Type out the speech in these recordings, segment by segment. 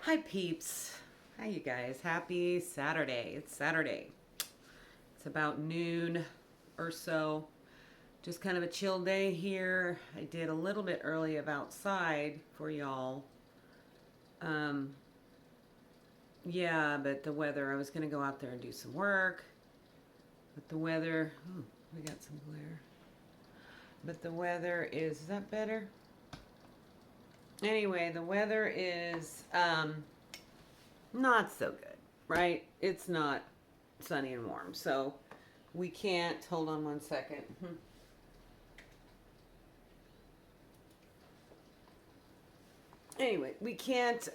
Hi peeps. Hi you guys. Happy Saturday. It's Saturday. It's about noon or so. Just kind of a chill day here. I did a little bit early of outside for y'all. Um yeah, but the weather, I was going to go out there and do some work. But the weather, we got some glare. But the weather is that better? Anyway, the weather is not so good, right? It's not sunny and warm. So we can't, hold on one second. Anyway, we can't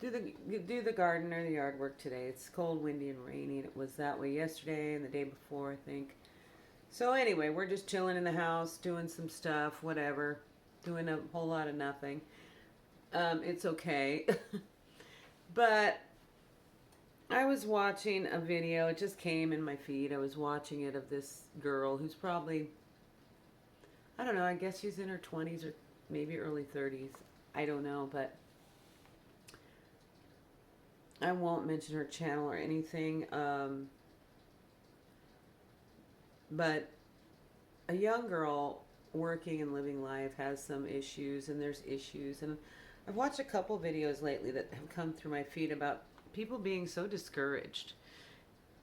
do the garden or the yard work today. It's cold, windy, and rainy. And it was that way yesterday and the day before, I think. So anyway, we're just chilling in the house, doing some stuff, whatever, doing a whole lot of nothing. It's okay. But I was watching a video. It just came in my feed. I was watching it of this girl who's probably, I don't know, I guess she's in her 20s or maybe early 30s. I don't know, but I won't mention her channel or anything. But a young girl working and living life has some issues, and there's issues. And I've watched a couple videos lately that have come through my feed about people being so discouraged.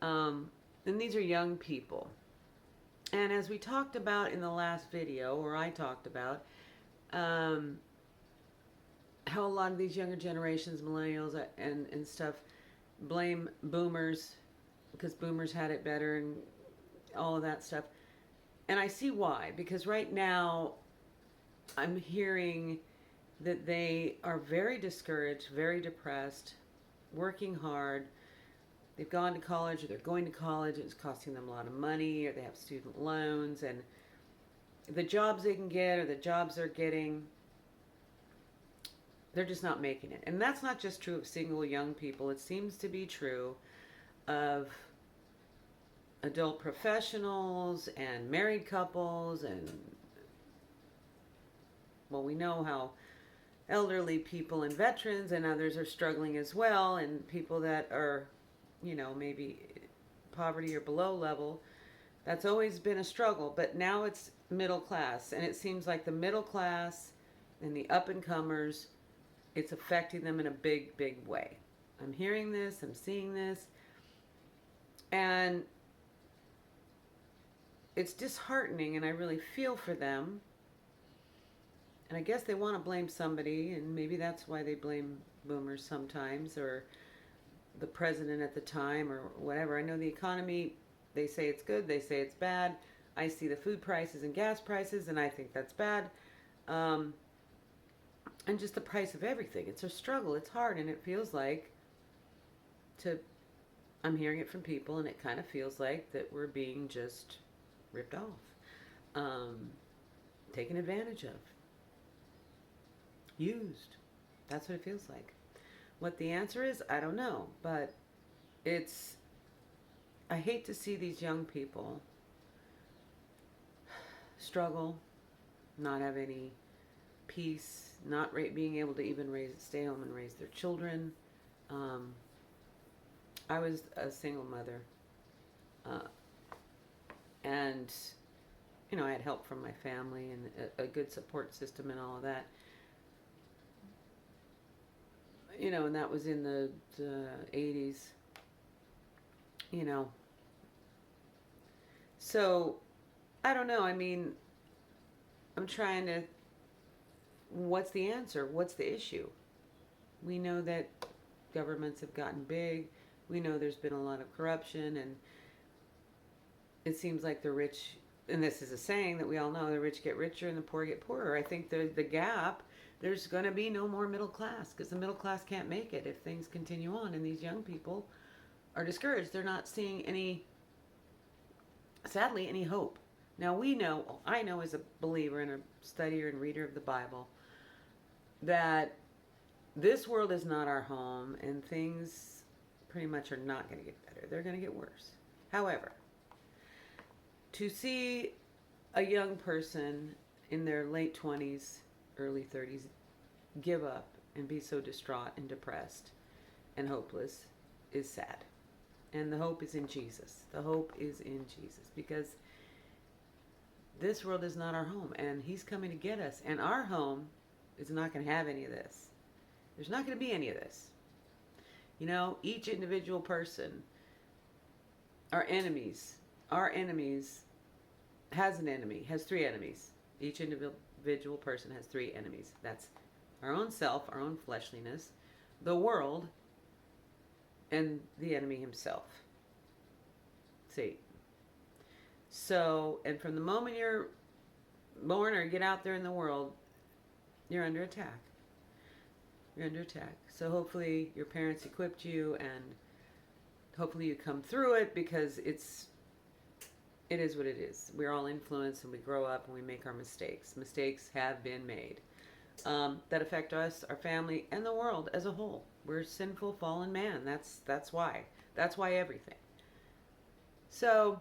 And these are young people. And as we talked about in the last video, or I talked about, um, how a lot of these younger generations, millennials and stuff, blame boomers because boomers had it better and all of that stuff. And I see why, because right now I'm hearing that they are very discouraged, very depressed, working hard. They've gone to college or they're going to college. It's costing them a lot of money, or they have student loans, and the jobs they can get or the jobs they're getting, they're just not making it. And that's not just true of single young people. It seems to be true of adult professionals and married couples, and well, we know how elderly people and veterans and others are struggling as well, and people that are, maybe poverty or below level. That's always been a struggle, but now it's middle class, and it seems like the middle class and the up and comers, it's affecting them in a big, big way. I'm hearing this, I'm seeing this, and it's disheartening, and I really feel for them. And I guess they want to blame somebody, and maybe that's why they blame boomers sometimes, or the president at the time, or whatever. I know the economy, they say it's good, they say it's bad. I see the food prices and gas prices, and I think that's bad. Um, and just the price of everything. It's a struggle, it's hard, and it feels like to, I'm hearing it from people, and it kind of feels like that we're being just ripped off, um, taken advantage of, used. That's what it feels like. What the answer is, I don't know, but it's, I hate to see these young people struggle, not have any peace, not being able to even stay home and raise their children. Um, I was a single mother, uh, and I had help from my family and a good support system and all of that. And that was in the 80s. You know, so I don't know. I mean, I'm trying to. What's the answer? What's the issue? We know that governments have gotten big. We know there's been a lot of corruption, and it seems like the rich, and this is a saying that we all know, the rich get richer and the poor get poorer. I think the gap, there's going to be no more middle class, because the middle class can't make it if things continue on, and these young people are discouraged. They're not seeing any, sadly, any hope. Now we know, I know as a believer and a studier and reader of the Bible, that this world is not our home, and things pretty much are not going to get better. They're going to get worse. However, to see a young person in their late 20s, early 30s give up and be so distraught and depressed and hopeless is sad. And the hope is in Jesus. The hope is in Jesus, because this world is not our home, and he's coming to get us. And our home is not going to have any of this. There's not going to be any of this. You know, each individual person, our enemies has an enemy, has three enemies. Each individual person has three enemies. That's our own self, our own fleshliness, the world, and the enemy himself. See. So, and from the moment you're born or get out there in the world, you're under attack. You're under attack. So hopefully your parents equipped you, and hopefully you come through it, because it is what it is. We're all influenced, and we grow up and we make our mistakes. Mistakes have been made that affect us, our family, and the world as a whole. We're sinful, fallen man. That's why. That's why everything. So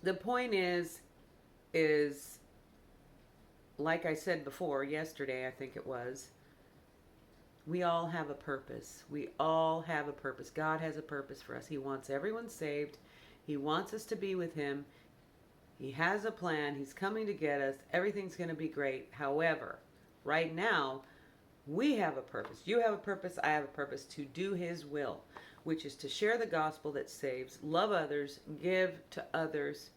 the point is like I said before, yesterday I think it was, we all have a purpose. We all have a purpose. God has a purpose for us. He wants everyone saved. He wants us to be with him. He has a plan. He's coming to get us. Everything's going to be great. However, right now, we have a purpose. You have a purpose. I have a purpose, to do his will, which is to share the gospel that saves, love others, give to others,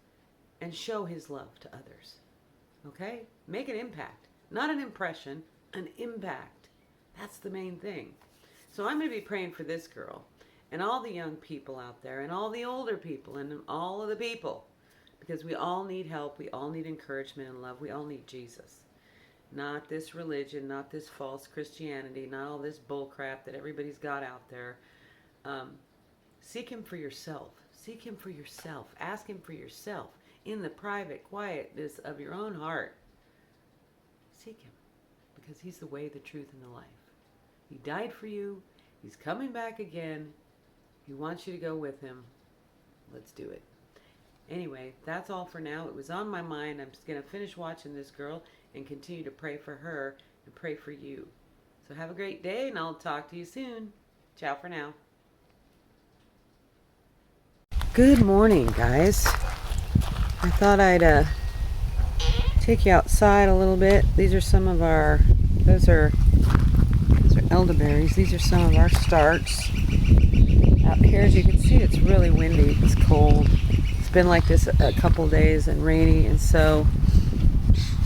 and show his love to others. Okay? Make an impact. Not an impression, an impact. That's the main thing. So I'm going to be praying for this girl, and all the young people out there, and all the older people, and all of the people, because we all need help. We all need encouragement and love. We all need Jesus. Not this religion, not this false Christianity, not all this bull crap that everybody's got out there. Seek him for yourself. Seek him for yourself. Ask him for yourself in the private quietness of your own heart. Seek him, because he's the way, the truth, and the life. He died for you. He's coming back again. He wants you to go with him. Let's do it. Anyway, that's all for now. It was on my mind. I'm just going to finish watching this girl and continue to pray for her and pray for you. So have a great day, and I'll talk to you soon. Ciao for now. Good morning, guys. I thought I'd take you outside a little bit. These are some of our, those are elderberries. These are some of our starts. Out here, as you can see, it's really windy. It's cold. It's been like this a couple days and rainy, and so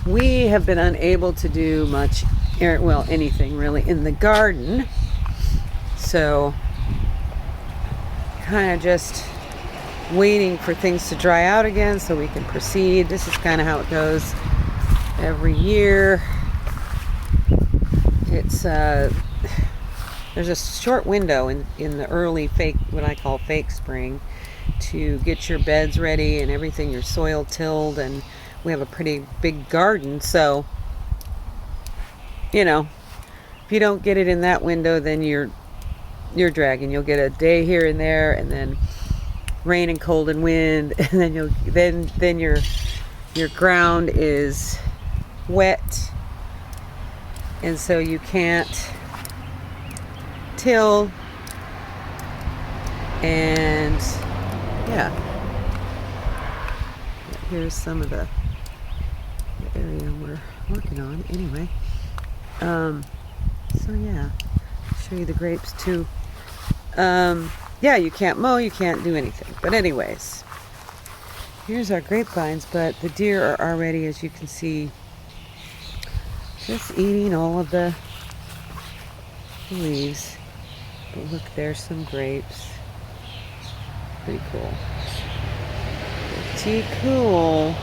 we have been unable to do much, well, anything really in the garden. So kind of just waiting for things to dry out again so we can proceed. This is kind of how it goes every year. It's there's a short window in the early fake, what I call fake spring, to get your beds ready and everything, your soil tilled, and we have a pretty big garden, so you know, if you don't get it in that window, then you're dragging. You'll get a day here and there, and then rain and cold and wind, and then your ground is wet, and so you can't till. And yeah, here's some of the area we're working on anyway. So yeah, I'll show you the grapes too. Yeah, you can't mow, you can't do anything. But anyways, here's our grapevines, but the deer are already, as you can see, just eating all of the leaves. But look, there's some grapes. Pretty cool. Pretty cool.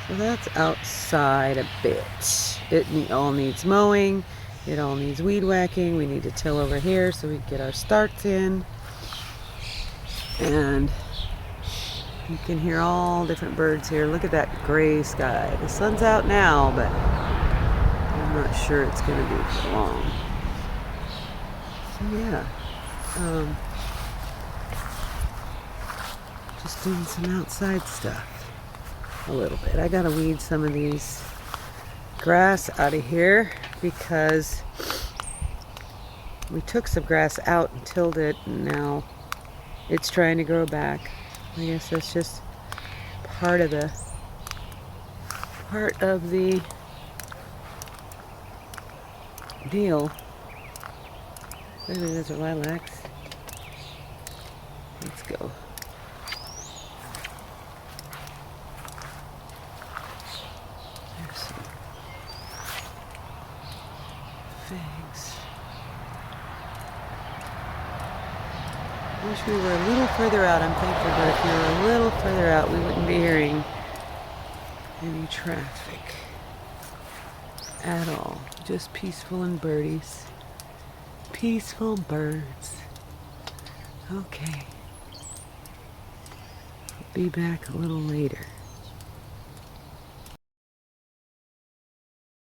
So that's outside a bit. It all needs mowing. It all needs weed whacking. We need to till over here so we can get our starts in. And you can hear all different birds here. Look at that gray sky. The sun's out now, but I'm not sure it's going to be for long. So yeah. Just doing some outside stuff. A little bit. I gotta weed some of these grass out of here because we took some grass out and tilled it, and now it's trying to grow back. I guess that's just part of the deal. Maybe those are lilacs. Let's go. There's some figs. Wish we were a little further out. I'm thankful, but if we were a little further out, we wouldn't be hearing any traffic at all. Just peaceful and birdies. Peaceful birds. Okay. I'll be back a little later.